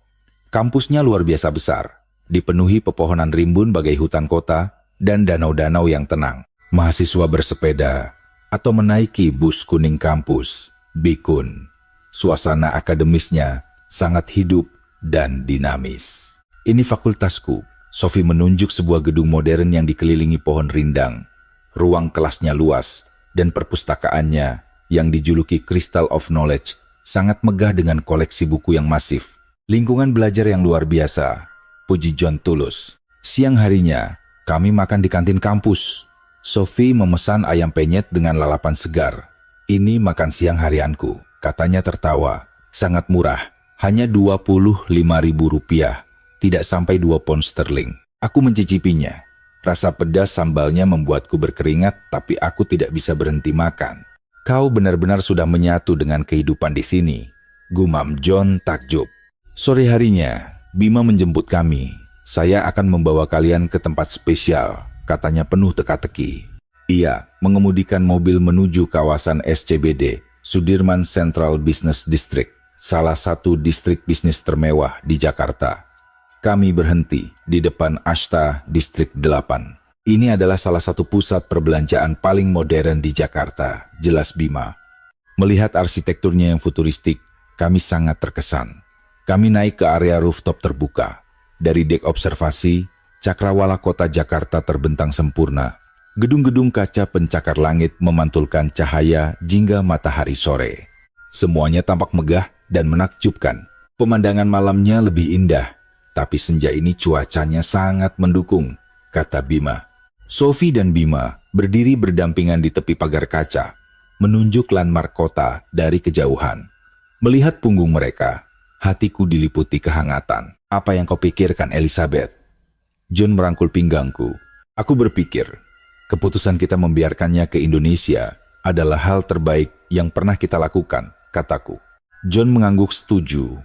Kampusnya luar biasa besar, dipenuhi pepohonan rimbun bagai hutan kota dan danau-danau yang tenang. Mahasiswa bersepeda atau menaiki bus kuning kampus, Bikun. Suasana akademisnya sangat hidup dan dinamis. "Ini fakultasku." Sophie menunjuk sebuah gedung modern yang dikelilingi pohon rindang. Ruang kelasnya luas dan perpustakaannya yang dijuluki Crystal of Knowledge sangat megah dengan koleksi buku yang masif. "Lingkungan belajar yang luar biasa," puji John tulus. Siang harinya, kami makan di kantin kampus. Sophie memesan ayam penyet dengan lalapan segar. "Ini makan siang harianku," katanya tertawa. "Sangat murah, hanya Rp25.000, tidak sampai 2 pound sterling." Aku mencicipinya. Rasa pedas sambalnya membuatku berkeringat, tapi aku tidak bisa berhenti makan. "Kau benar-benar sudah menyatu dengan kehidupan di sini," gumam John takjub. Sore harinya, Bima menjemput kami. "Saya akan membawa kalian ke tempat spesial," katanya penuh teka-teki. Ia mengemudikan mobil menuju kawasan SCBD, Sudirman Central Business District, salah satu distrik bisnis termewah di Jakarta. Kami berhenti di depan Ashta Distrik 8. "Ini adalah salah satu pusat perbelanjaan paling modern di Jakarta," jelas Bima. Melihat arsitekturnya yang futuristik, kami sangat terkesan. Kami naik ke area rooftop terbuka. Dari dek observasi, cakrawala kota Jakarta terbentang sempurna. Gedung-gedung kaca pencakar langit memantulkan cahaya jingga matahari sore. Semuanya tampak megah dan menakjubkan. Pemandangan malamnya lebih indah, tapi senja ini cuacanya sangat mendukung, kata Bima. Sophie dan Bima berdiri berdampingan di tepi pagar kaca, menunjuk landmark kota dari kejauhan. Melihat punggung mereka, hatiku diliputi kehangatan. Apa yang kau pikirkan, Elizabeth? John merangkul pinggangku. Aku berpikir, keputusan kita membiarkannya ke Indonesia adalah hal terbaik yang pernah kita lakukan, kataku. John mengangguk setuju.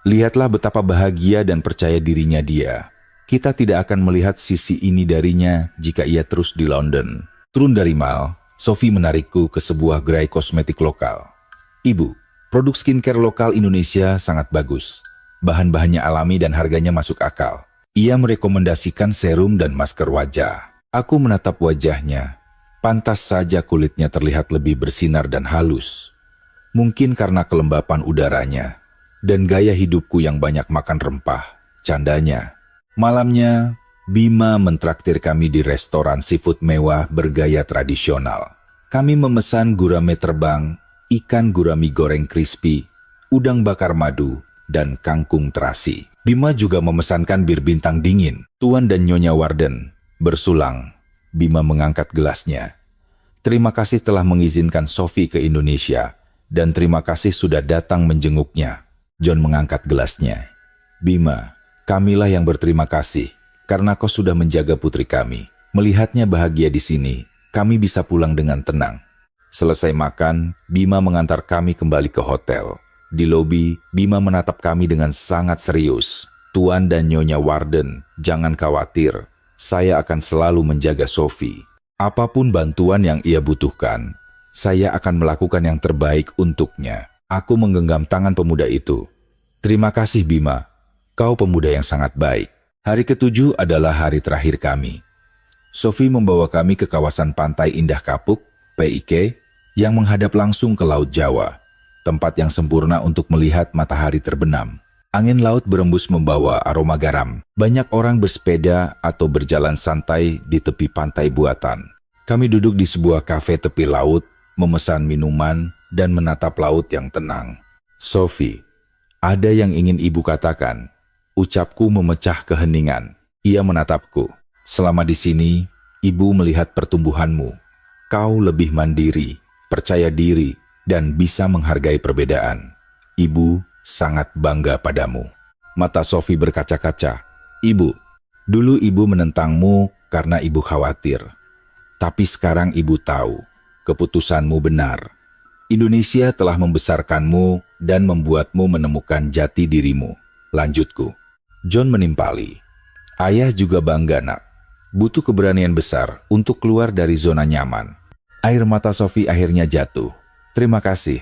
Lihatlah betapa bahagia dan percaya dirinya dia. Kita tidak akan melihat sisi ini darinya jika ia terus di London. Turun dari mal, Sophie menarikku ke sebuah gerai kosmetik lokal. Ibu, produk skincare lokal Indonesia sangat bagus. Bahan-bahannya alami dan harganya masuk akal. Ia merekomendasikan serum dan masker wajah. Aku menatap wajahnya. Pantas saja kulitnya terlihat lebih bersinar dan halus. Mungkin karena kelembapan udaranya dan gaya hidupku yang banyak makan rempah, candanya. Malamnya, Bima mentraktir kami di restoran seafood mewah bergaya tradisional. Kami memesan gurame terbang, ikan gurami goreng crispy, udang bakar madu, dan kangkung terasi. Bima juga memesankan bir bintang dingin. Tuan dan Nyonya Warden bersulang. Bima mengangkat gelasnya. Terima kasih telah mengizinkan Sophie ke Indonesia, dan terima kasih sudah datang menjenguknya. John mengangkat gelasnya. Bima, kamilah yang berterima kasih, karena kau sudah menjaga putri kami. Melihatnya bahagia di sini, kami bisa pulang dengan tenang. Selesai makan, Bima mengantar kami kembali ke hotel. Di lobi, Bima menatap kami dengan sangat serius. Tuan dan Nyonya Warden, jangan khawatir. Saya akan selalu menjaga Sophie. Apapun bantuan yang ia butuhkan, saya akan melakukan yang terbaik untuknya. Aku menggenggam tangan pemuda itu. Terima kasih Bima, kau pemuda yang sangat baik. Hari ke-7 adalah hari terakhir kami. Sophie membawa kami ke kawasan pantai Indah Kapuk, PIK, yang menghadap langsung ke Laut Jawa. Tempat yang sempurna untuk melihat matahari terbenam. Angin laut berembus membawa aroma garam. Banyak orang bersepeda atau berjalan santai di tepi pantai buatan. Kami duduk di sebuah kafe tepi laut, memesan minuman, dan menatap laut yang tenang. Sophie, ada yang ingin ibu katakan. Ucapku memecah keheningan. Ia menatapku. Selama di sini, ibu melihat pertumbuhanmu. Kau lebih mandiri, percaya diri, dan bisa menghargai perbedaan. Ibu sangat bangga padamu. Mata Sophie berkaca-kaca. Ibu, dulu ibu menentangmu karena ibu khawatir. Tapi sekarang ibu tahu, keputusanmu benar. Indonesia telah membesarkanmu dan membuatmu menemukan jati dirimu. Lanjutku. John menimpali. Ayah juga bangga, nak. Butuh keberanian besar untuk keluar dari zona nyaman. Air mata Sophie akhirnya jatuh. Terima kasih.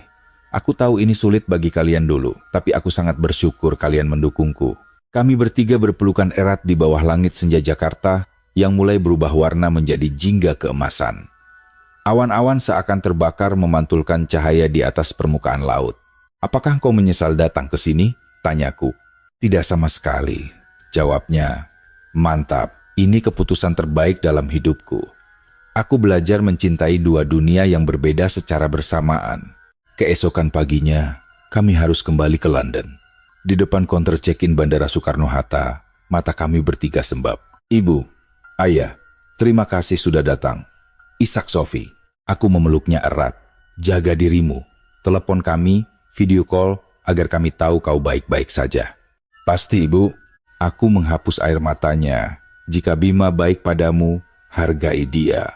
Aku tahu ini sulit bagi kalian dulu, tapi aku sangat bersyukur kalian mendukungku. Kami bertiga berpelukan erat di bawah langit senja Jakarta yang mulai berubah warna menjadi jingga keemasan. Awan-awan seakan terbakar memantulkan cahaya di atas permukaan laut. Apakah kau menyesal datang ke sini? Tanyaku. Tidak sama sekali, jawabnya. Mantap, ini keputusan terbaik dalam hidupku. Aku belajar mencintai dua dunia yang berbeda secara bersamaan. Keesokan paginya, kami harus kembali ke London. Di depan counter check-in Bandara Soekarno-Hatta, mata kami bertiga sembab. Ibu, ayah, terima kasih sudah datang. Isak Sophie, aku memeluknya erat. Jaga dirimu, telepon kami, video call, agar kami tahu kau baik-baik saja. Pasti ibu, aku menghapus air matanya. Jika Bima baik padamu, hargai dia.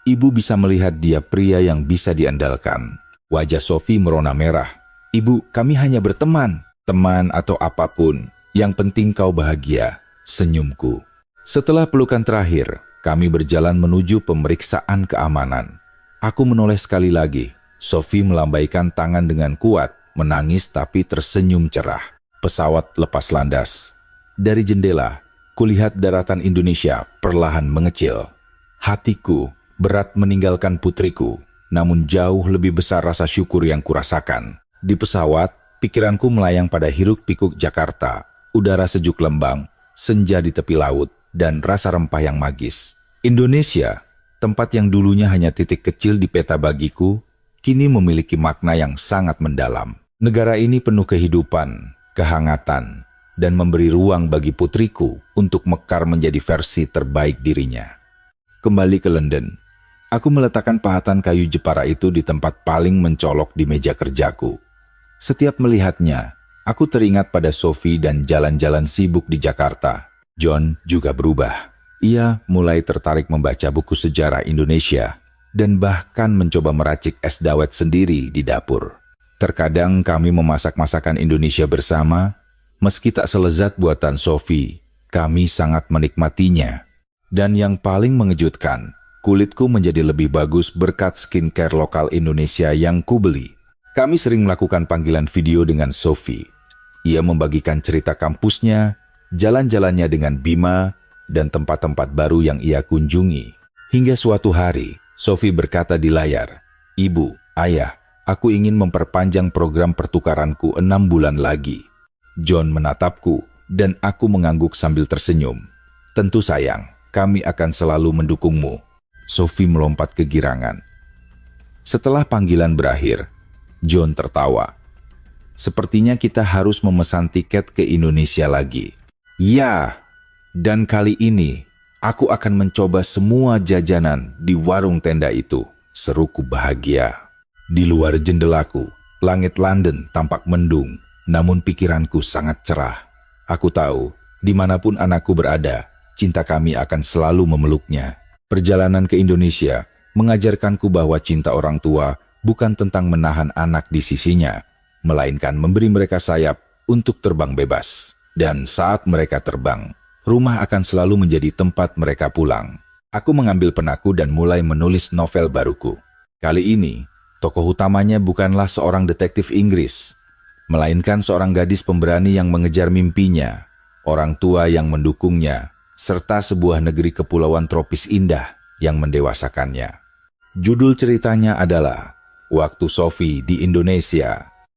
Ibu bisa melihat dia pria yang bisa diandalkan. Wajah Sophie merona merah. Ibu, kami hanya berteman. Teman atau apapun, yang penting kau bahagia. Senyumku. Setelah pelukan terakhir, kami berjalan menuju pemeriksaan keamanan. Aku menoleh sekali lagi. Sophie melambaikan tangan dengan kuat, menangis tapi tersenyum cerah. Pesawat lepas landas. Dari jendela, kulihat daratan Indonesia perlahan mengecil. Hatiku berat meninggalkan putriku, namun jauh lebih besar rasa syukur yang kurasakan. Di pesawat, Pikiranku melayang pada hiruk-pikuk Jakarta, udara sejuk Lembang, senja di tepi laut, dan rasa rempah yang magis. Indonesia, tempat yang dulunya hanya titik kecil di peta bagiku, kini memiliki makna yang sangat mendalam. Negara ini penuh kehidupan, kehangatan, dan memberi ruang bagi putriku untuk mekar menjadi versi terbaik dirinya. Kembali ke London, aku meletakkan pahatan kayu Jepara itu di tempat paling mencolok di meja kerjaku. Setiap melihatnya, aku teringat pada Sophie dan jalan-jalan sibuk di Jakarta. John juga berubah. Ia mulai tertarik membaca buku sejarah Indonesia dan bahkan mencoba meracik es dawet sendiri di dapur. Terkadang kami memasak masakan Indonesia bersama, meski tak selezat buatan Sophie, kami sangat menikmatinya. Dan yang paling mengejutkan, kulitku menjadi lebih bagus berkat skincare lokal Indonesia yang kubeli. Kami sering melakukan panggilan video dengan Sophie. Ia membagikan cerita kampusnya, jalan-jalannya dengan Bima, dan tempat-tempat baru yang ia kunjungi. Hingga suatu hari, Sophie berkata di layar, "Ibu, ayah, aku ingin memperpanjang program pertukaranku 6 bulan lagi." John menatapku, dan aku mengangguk sambil tersenyum. "Tentu sayang, kami akan selalu mendukungmu." Sophie melompat kegirangan. Setelah panggilan berakhir, John tertawa. "Sepertinya kita harus memesan tiket ke Indonesia lagi." "Ya, dan kali ini aku akan mencoba semua jajanan di warung tenda itu," seruku bahagia. Di luar jendelaku, langit London tampak mendung, namun pikiranku sangat cerah. Aku tahu, dimanapun anakku berada, cinta kami akan selalu memeluknya. Perjalanan ke Indonesia mengajarkanku bahwa cinta orang tua bukan tentang menahan anak di sisinya, melainkan memberi mereka sayap untuk terbang bebas. Dan saat mereka terbang, rumah akan selalu menjadi tempat mereka pulang. Aku mengambil penaku dan mulai menulis novel baruku. Kali ini, tokoh utamanya bukanlah seorang detektif Inggris, melainkan seorang gadis pemberani yang mengejar mimpinya, orang tua yang mendukungnya, serta sebuah negeri kepulauan tropis indah yang mendewasakannya. Judul ceritanya adalah Waktu Sophie di Indonesia.